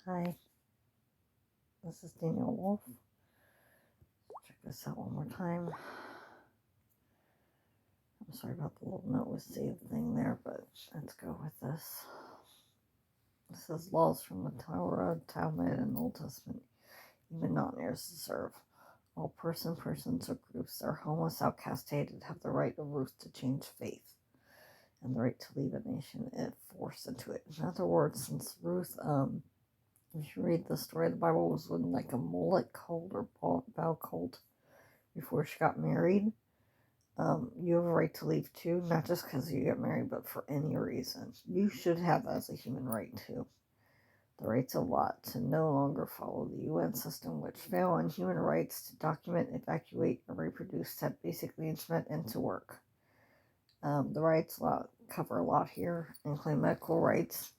Hi, this is Daniel Wolf. Check this out one more time. I'm sorry about the little note with save thing there, but let's go with this. It says laws from the Torah, Talmud, and Old Testament, even non-heirs deserve. All persons, or groups that are homeless, outcasted, have the right of Ruth to change faith and the right to leave a nation if forced into it. In other words, since Ruth, if you read the story, the Bible was in like a mullet cult or bow cult before she got married. You have a right to leave too, not just because you get married, but for any reason. You should have that as a human right too. The right's a lot to no longer follow the UN system, which fail on human rights to document, evacuate, and reproduce, set basic needs met, and to work. The rights cover a lot here, including medical rights,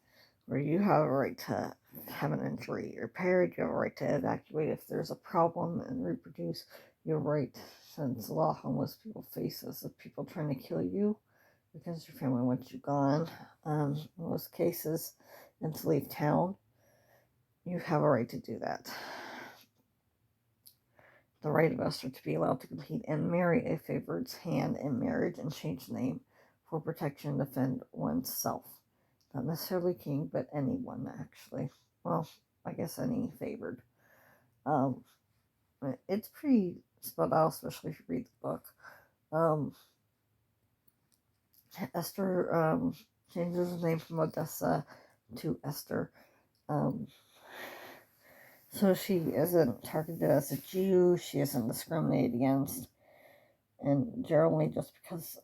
where you have a right to have an injury repaired, you have a right to evacuate if there's a problem, and reproduce. You have a right, since a lot of homeless people face this, of people trying to kill you because your family wants you gone. In most cases, and to leave town, you have a right to do that. The right of us are to be allowed to compete and marry a favored's hand in marriage and change name for protection and defend oneself. Not necessarily king, but anyone, actually. Well, I guess any favored. Um, it's pretty spelled out, especially if you read the book. Esther changes her name from Odessa to Esther. So she isn't targeted as a Jew. She isn't discriminated against. And generally just because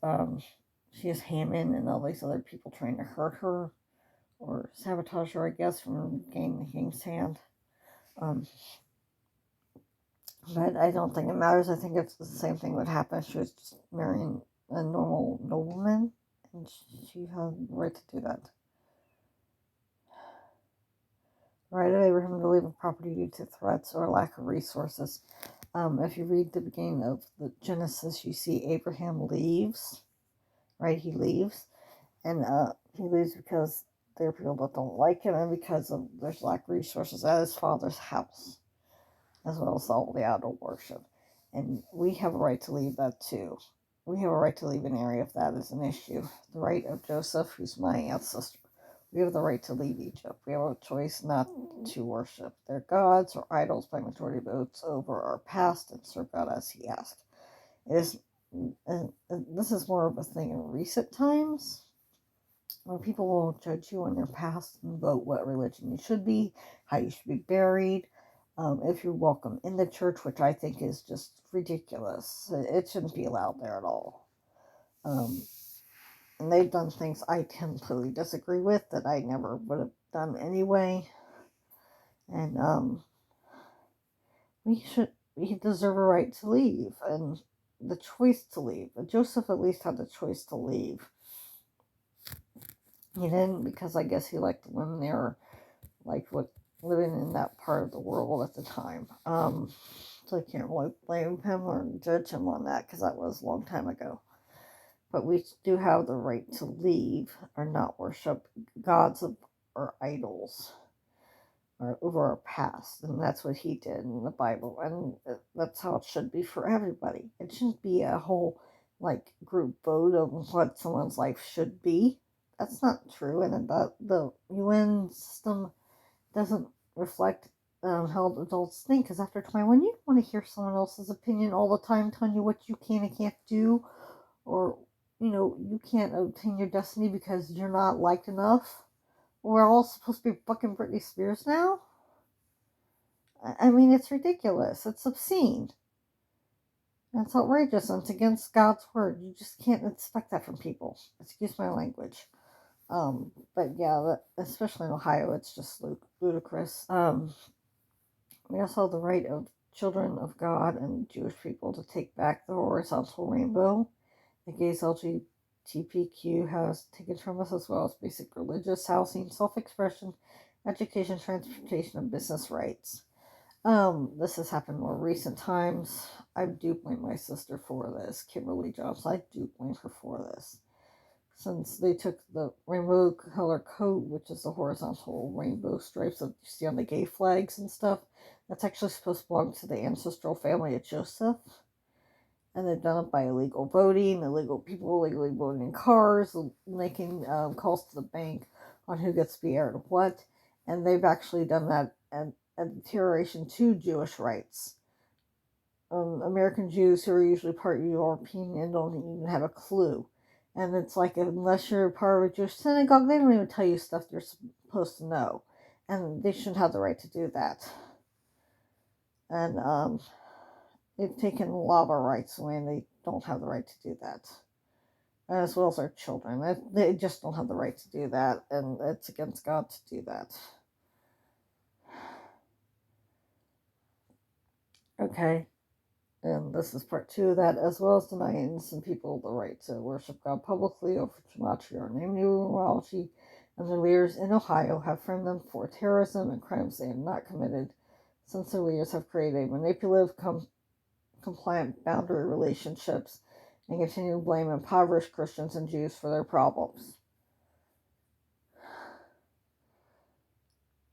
she is Haman and all these other people trying to hurt her or sabotage her, I guess, from gaining the king's hand. But I don't think it matters. I think it's the same thing would happen if she was just marrying a normal nobleman, and she had the right to do that. The right of Abraham to leave a property due to threats or lack of resources. If you read the beginning of the Genesis, you see Abraham leaves, right? He leaves, and he leaves because there are people that don't like him, and because of there's lack of resources at his father's house, as well as all the idol worship. And we have a right to leave that too. We have a right to leave an area if that is an issue. The right of Joseph, who's my ancestor. We have the right to leave Egypt. We have a choice not to worship their gods or idols by majority votes over our past and serve God as he asked. It is, and this is more of a thing in recent times, where people will judge you on your past and vote what religion you should be, how you should be buried, if you're welcome in the church, which I think is just ridiculous. It shouldn't be allowed there at all. And they've done things I completely disagree with that I never would have done anyway. And we deserve a right to leave and the choice to leave. But Joseph at least had the choice to leave. He didn't, because I guess he liked the women there, liked what living in that part of the world at the time. So I can't really blame him or judge him on that, because that was a long time ago. But we do have the right to leave or not worship gods or idols or over our past. And that's what he did in the Bible. And that's how it should be for everybody. It shouldn't be a whole group vote of what someone's life should be. That's not true. And the UN system doesn't reflect how adults think. Because after 21, you don't want to hear someone else's opinion all the time telling you what you can and can't do, or you can't obtain your destiny because you're not liked enough. We're all supposed to be fucking Britney Spears now. I mean, it's ridiculous. It's obscene. It's outrageous, and it's against God's word. You just can't expect that from people. Excuse my language. But yeah, especially in Ohio, it's just ludicrous. We also have the right of children of God and Jewish people to take back the horizontal rainbow. The gays LGBTQ has taken from us, as well as basic religious, housing, self-expression, education, transportation, and business rights. This has happened more recent times. I do blame my sister for this, Kimberly Johnson. I do blame her for this. since they took the rainbow color coat, which is the horizontal rainbow stripes that you see on the gay flags and stuff, that's actually supposed to belong to the ancestral family of Joseph. And they've done it by illegal voting, illegal people illegally voting in cars, making calls to the bank on who gets to be heir to what. And they've actually done that at deterioration to Jewish rights. American Jews who are usually part European and don't even have a clue. And it's like, unless you're part of a Jewish synagogue, they don't even tell you stuff you're supposed to know. And they shouldn't have the right to do that. And they've taken a lot of our rights away, and they don't have the right to do that. As well as our children. They just don't have the right to do that, and it's against God to do that. Okay. And this is part 2 of that, as well as denying innocent people the right to worship God publicly over gematria or numerology, and the leaders in Ohio have framed them for terrorism and crimes they have not committed, since their leaders have created manipulative, compliant boundary relationships and continue to blame impoverished Christians and Jews for their problems.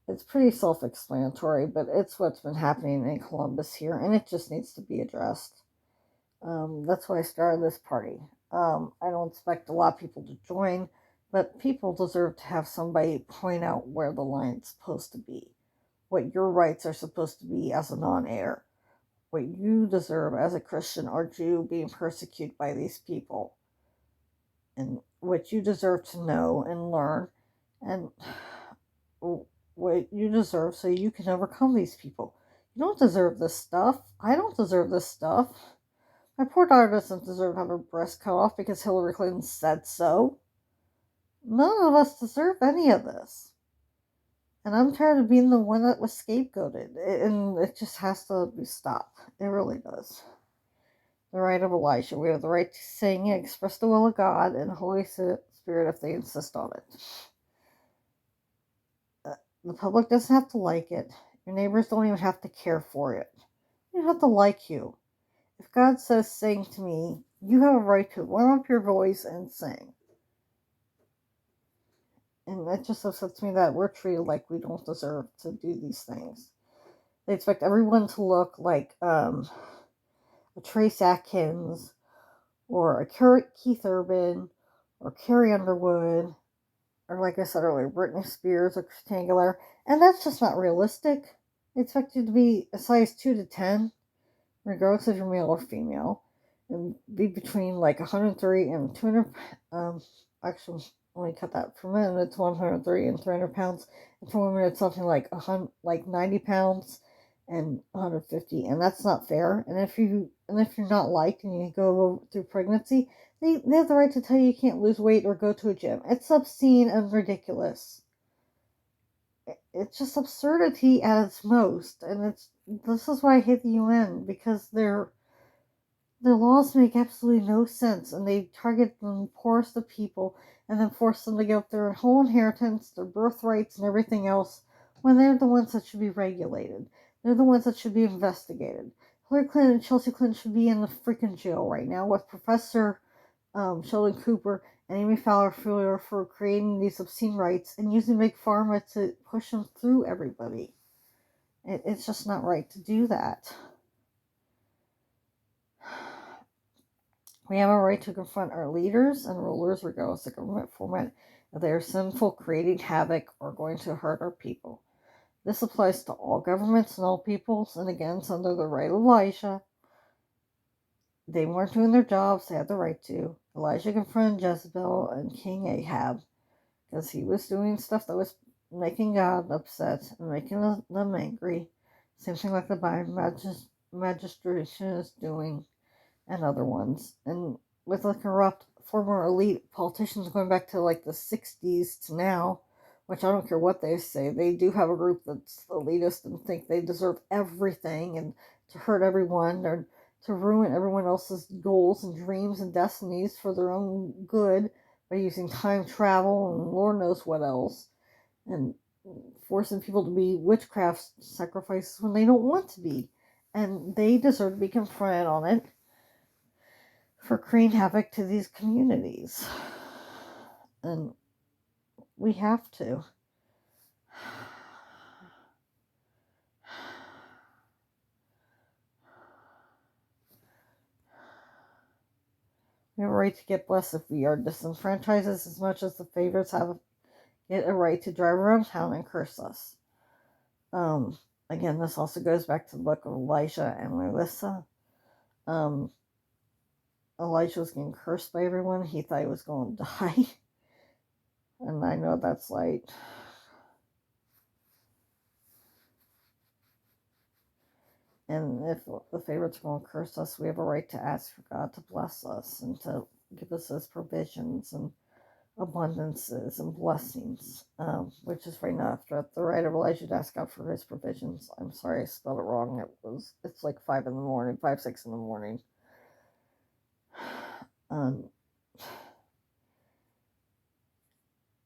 It's pretty self-explanatory, but it's what's been happening in Columbus here, and it just needs to be addressed. That's why I started this party. I don't expect a lot of people to join, but people deserve to have somebody point out where the line's supposed to be, what your rights are supposed to be as a non-heir, what you deserve as a Christian or Jew being persecuted by these people, and what you deserve to know and learn, and what you deserve so you can overcome these people. You don't deserve this stuff. I don't deserve this stuff. My poor daughter doesn't deserve to have her breast cut off because Hillary Clinton said so. None of us deserve any of this. And I'm tired of being the one that was scapegoated. And it just has to be stopped. It really does. The right of Elijah. We have the right to sing and express the will of God and the Holy Spirit if they insist on it. The public doesn't have to like it. Your neighbors don't even have to care for it. They don't have to like you. If God says sing to me, you have a right to warm up your voice and sing. And that just upsets me that we're treated like we don't deserve to do these things. They expect everyone to look like a Trace Atkins or a Keith Urban or Carrie Underwood or, like I said earlier, Britney Spears or Christina Aguilera. And that's just not realistic. They expect you to be a size 2 to 10, regardless if you're male or female, and be between like 130 and 200. Actually, let me cut that. For men, it's 130 and 300 pounds, and for women, it's something like 90 pounds and 150, and that's not fair. And if you're not liked and you go through pregnancy, they have the right to tell you can't lose weight or go to a gym. It's obscene and ridiculous. It's just absurdity at its most, and this is why I hate the UN, because their laws make absolutely no sense, and they target the poorest of people and then force them to give up their whole inheritance, their birthrights, and everything else, when they're the ones that should be regulated. They're the ones that should be investigated. Hillary Clinton and Chelsea Clinton should be in the freaking jail right now with Professor Sheldon Cooper and Amy Fowler for creating these obscene rights and using Big Pharma to push them through everybody. It's just not right to do that. We have a right to confront our leaders and rulers, regardless of government format, if they are sinful, creating havoc, or going to hurt our people. This applies to all governments and all peoples, and again, it's under the right of Elijah. They weren't doing their jobs, they had the right to. Elijah confronted Jezebel and King Ahab, because he was doing stuff that was making God upset and making them angry. Same thing like the Biden magistration is doing, and other ones. And with the corrupt former elite politicians going back to like the 60s to now, which I don't care what they say, they do have a group that's elitist and think they deserve everything and to hurt everyone or to ruin everyone else's goals and dreams and destinies for their own good by using time travel and Lord knows what else, and forcing people to be witchcraft sacrifices when they don't want to be. And they deserve to be confronted on it for creating havoc to these communities. And we have to. We have a right to get blessed if we are disenfranchised as much as the favorites have get a right to drive around town and curse us. Again, this also goes back to the book of Elijah and Melissa. Elijah was getting cursed by everyone. He thought he was going to die. And I know that's like... And if the favorites are going to curse us, we have a right to ask for God to bless us and to give us his provisions and abundances and blessings, which is right now after the right of Elijah to ask God for his provisions. I'm sorry I spelled it wrong. It's like 5 in the morning, 5, 6 in the morning.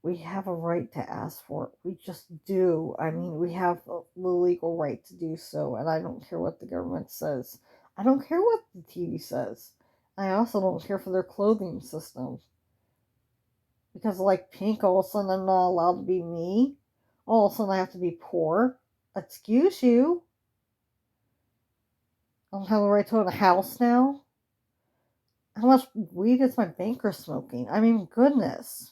We have a right to ask for it. We just do. I mean, we have the legal right to do so, and I don't care what the government says. I don't care what the TV says. I also don't care for their clothing system. Because, like, pink, all of a sudden I'm not allowed to be me. All of a sudden I have to be poor. Excuse you. I don't have the right to own a house now. How much weed is my banker smoking? I mean, goodness.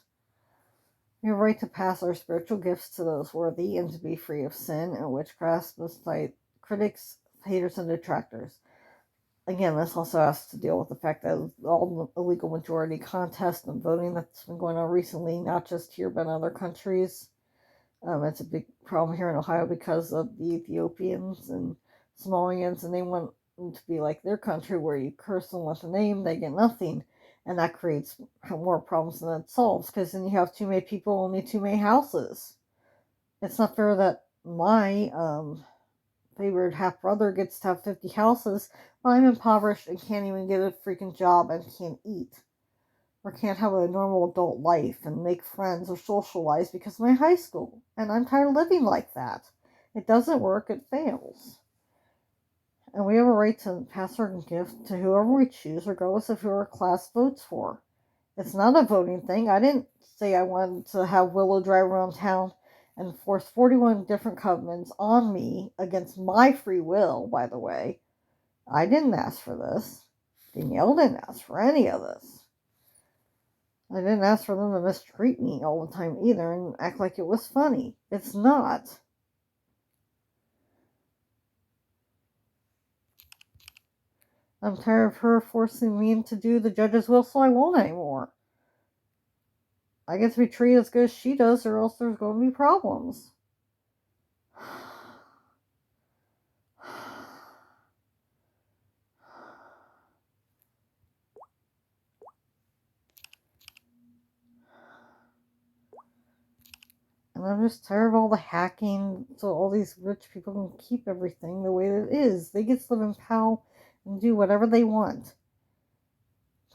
We have a right to pass our spiritual gifts to those worthy and to be free of sin and witchcraft despite critics, haters, and detractors. Again, this also has to deal with the fact that all the illegal majority contest and voting that's been going on recently, not just here but in other countries. It's a big problem here in Ohio because of the Ethiopians and Somalians, and they want them to be like their country where you curse them with a name, they get nothing. And that creates more problems than it solves, because then you have too many people, only too many houses. It's not fair that my favorite half-brother gets to have 50 houses, but I'm impoverished and can't even get a freaking job and can't eat. Or can't have a normal adult life and make friends or socialize because of my high school. And I'm tired of living like that. It doesn't work, it fails. And we have a right to pass our gift to whoever we choose, regardless of who our class votes for. It's not a voting thing. I didn't say I wanted to have Willow drive around town and force 41 different covenants on me against my free will, by the way. I didn't ask for this. Danielle didn't ask for any of this. I didn't ask for them to mistreat me all the time either and act like it was funny. It's not. I'm tired of her forcing me to do the judge's will, so I won't anymore. I get to be treated as good as she does, or else there's going to be problems. And I'm just tired of all the hacking, so all these rich people can keep everything the way that it is. They get to live in Powell and do whatever they want.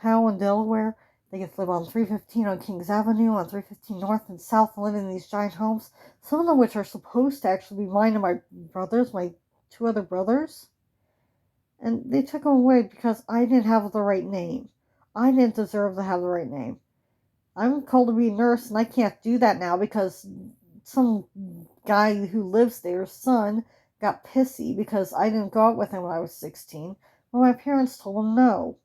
Powell in Delaware, they get to live on 315 on Kings Avenue, on 315 North and South, and live in these giant homes, some of which are supposed to actually be mine and my brothers, my 2 other brothers. And they took them away because I didn't have the right name. I didn't deserve to have the right name. I'm called to be a nurse, and I can't do that now because some guy who lives there's son got pissy because I didn't go out with him when I was 16, when my parents told him no.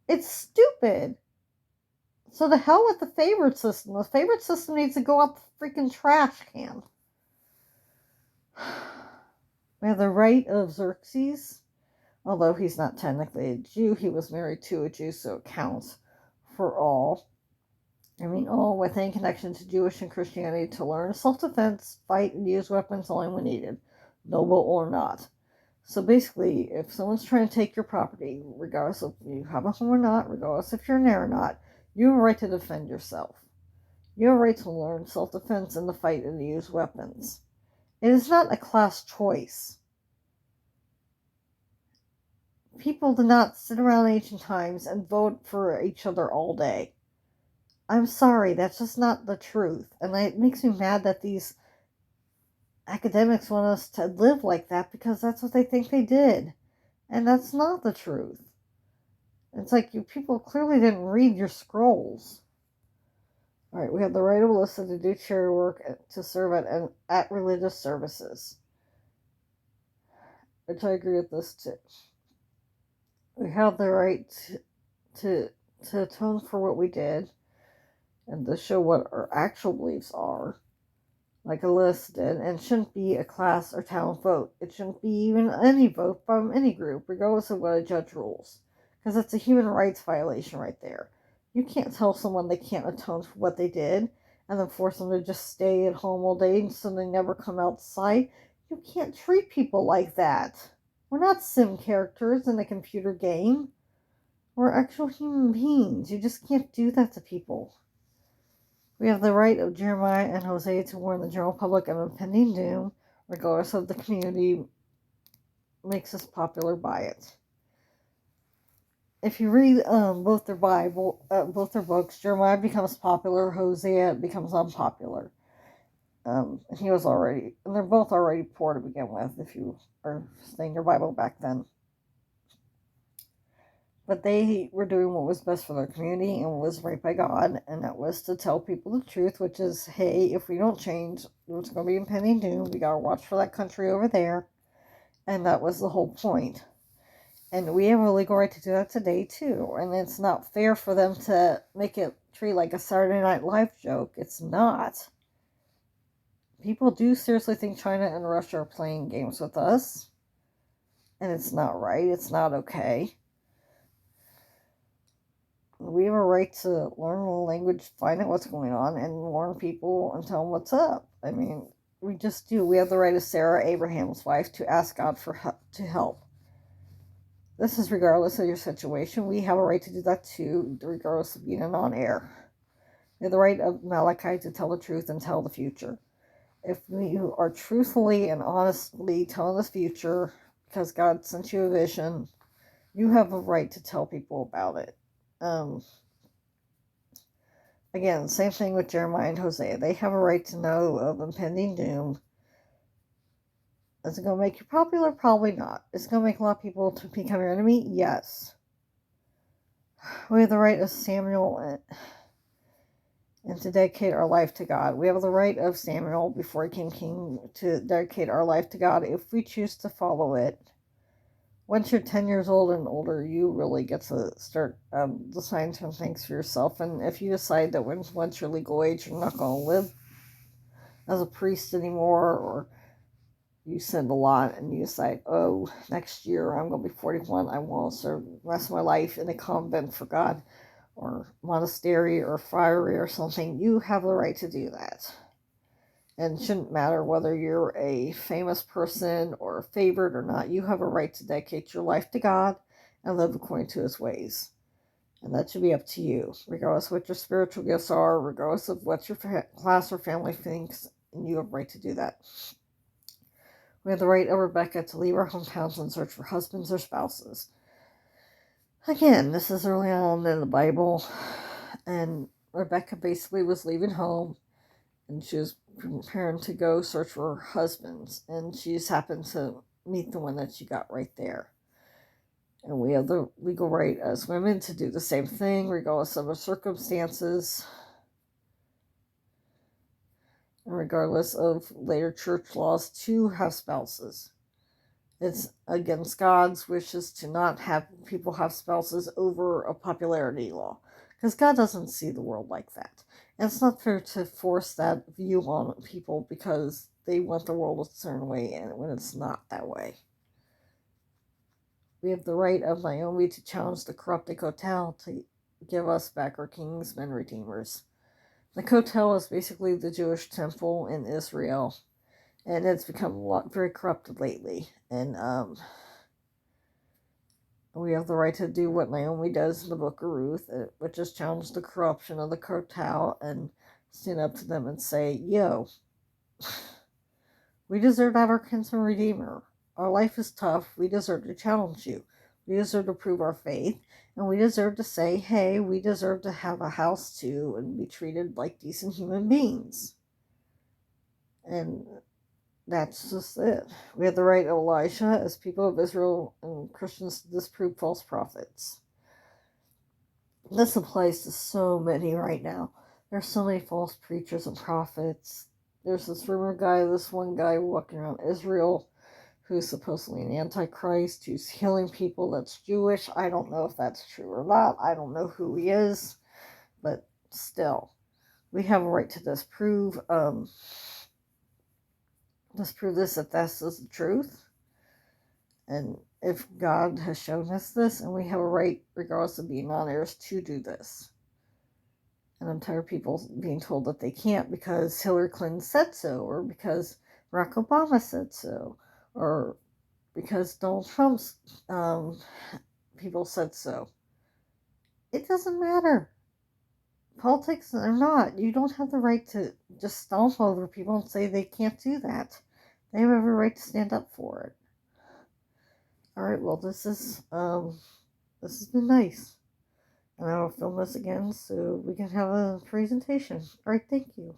It's stupid. So to hell with the favorite system. The favorite system needs to go out the freaking trash can. We have the right of Xerxes. Although he's not technically a Jew, he was married to a Jew, so it counts for all. I mean, all with any connection to Jewish and Christianity to learn self-defense, fight, and use weapons only when needed, noble or not. So basically, if someone's trying to take your property, regardless of if you have a home or not, regardless if you're an heir or not, you have a right to defend yourself. You have a right to learn self-defense and to fight and to use weapons. It is not a class choice. People did not sit around ancient times and vote for each other all day. I'm sorry, that's just not the truth. And it makes me mad that these academics want us to live like that because that's what they think they did. And that's not the truth. It's like you people clearly didn't read your scrolls. All right, we have the right of Alyssa to do charity work to serve at religious services, which I agree with this too. We have the right to to atone for what we did and to show what our actual beliefs are, like Alyssa did, and it shouldn't be a class or town vote. It shouldn't be even any vote from any group, regardless of what a judge rules, because it's a human rights violation right there. You can't tell someone they can't atone for what they did and then force them to just stay at home all day so they never come outside. You can't treat people like that. We're not sim characters in a computer game. We're actual human beings. You just can't do that to people. We have the right of Jeremiah and Hosea to warn the general public of impending doom, regardless of the community makes us popular by it. If you read both their both their books, Jeremiah becomes popular, Hosea becomes unpopular. They're both already poor to begin with, if you are studying your Bible back then. But they were doing what was best for their community and what was right by God, and that was to tell people the truth, which is, hey, if we don't change, it's going to be impending doom. We got to watch for that country over there. And that was the whole point. And we have a legal right to do that today, too. And it's not fair for them to make it treat like a Saturday Night Live joke. It's not. People do seriously think China and Russia are playing games with us. And it's not right. It's not okay. We have a right to learn the language, find out what's going on, and warn people and tell them what's up. I mean, we just do. We have the right as Sarah, Abraham's wife, to ask God to help. This is regardless of your situation. We have a right to do that too, regardless of being a non-heir. We have the right of Malachi to tell the truth and tell the future. If you are truthfully and honestly telling the future because God sent you a vision, you have a right to tell people about it. Again, same thing with Jeremiah and Hosea. They have a right to know of impending doom. Is it going to make you popular? Probably not. Is it going to make a lot of people to become your enemy? Yes. We have the right of Samuel and to dedicate our life to God. We have the right of Samuel before he became king to dedicate our life to God if we choose to follow it. Once you're 10 years old and older, you really get to start deciding some things for yourself. And if you decide that once you're legal age, you're not going to live as a priest anymore, or you sinned a lot and you decide, oh, next year I'm going to be 41, I want to serve the rest of my life in a convent for God, or monastery or friary or something, you have the right to do that. And it shouldn't matter whether you're a famous person or a favorite or not. You have a right to dedicate your life to God and live according to his ways. And that should be up to you, regardless of what your spiritual gifts are, regardless of what your class or family thinks, and you have a right to do that. We have the right of Rebecca to leave our hometowns and search for husbands or spouses. Again, this is early on in the Bible, and Rebecca basically was leaving home, and she was preparing to go search for her husbands, and she just happened to meet the one that she got right there. And we have the legal right as women to do the same thing, regardless of our circumstances, and regardless of later church laws, to have spouses. It's against God's wishes to not have people have spouses over a popularity law, because God doesn't see the world like that. And it's not fair to force that view on people because they want the world a certain way and when it's not that way. We have the right of Naomi to challenge the corrupted Kotel to give us back our kings and redeemers. The Kotel is basically the Jewish temple in Israel, and it's become very corrupted lately. And we have the right to do what Naomi does in the book of Ruth, which is challenge the corruption of the Kotel and stand up to them and say, yo, we deserve to have our kinsman redeemer. Our life is tough. We deserve to challenge you. We deserve to prove our faith. And we deserve to say, hey, we deserve to have a house too and be treated like decent human beings. And that's just it. We have the right of Elisha as people of Israel and Christians to disprove false prophets. This applies to so many right now. There's so many false preachers and prophets. There's this one guy walking around Israel who's supposedly an antichrist, who's healing people that's Jewish. I don't know if that's true or not. I don't know who he is, but still, we have a right to disprove this if this is the truth. And if God has shown us this, and we have a right, regardless of being non-heirs, to do this. And I'm tired of people being told that they can't because Hillary Clinton said so, or because Barack Obama said so, or because Donald Trump's people said so. It doesn't matter. Politics or not, you don't have the right to just stomp over people and say they can't do that. They have every right to stand up for it. Alright, well this has been nice. And I will film this again so we can have a presentation. Alright, thank you.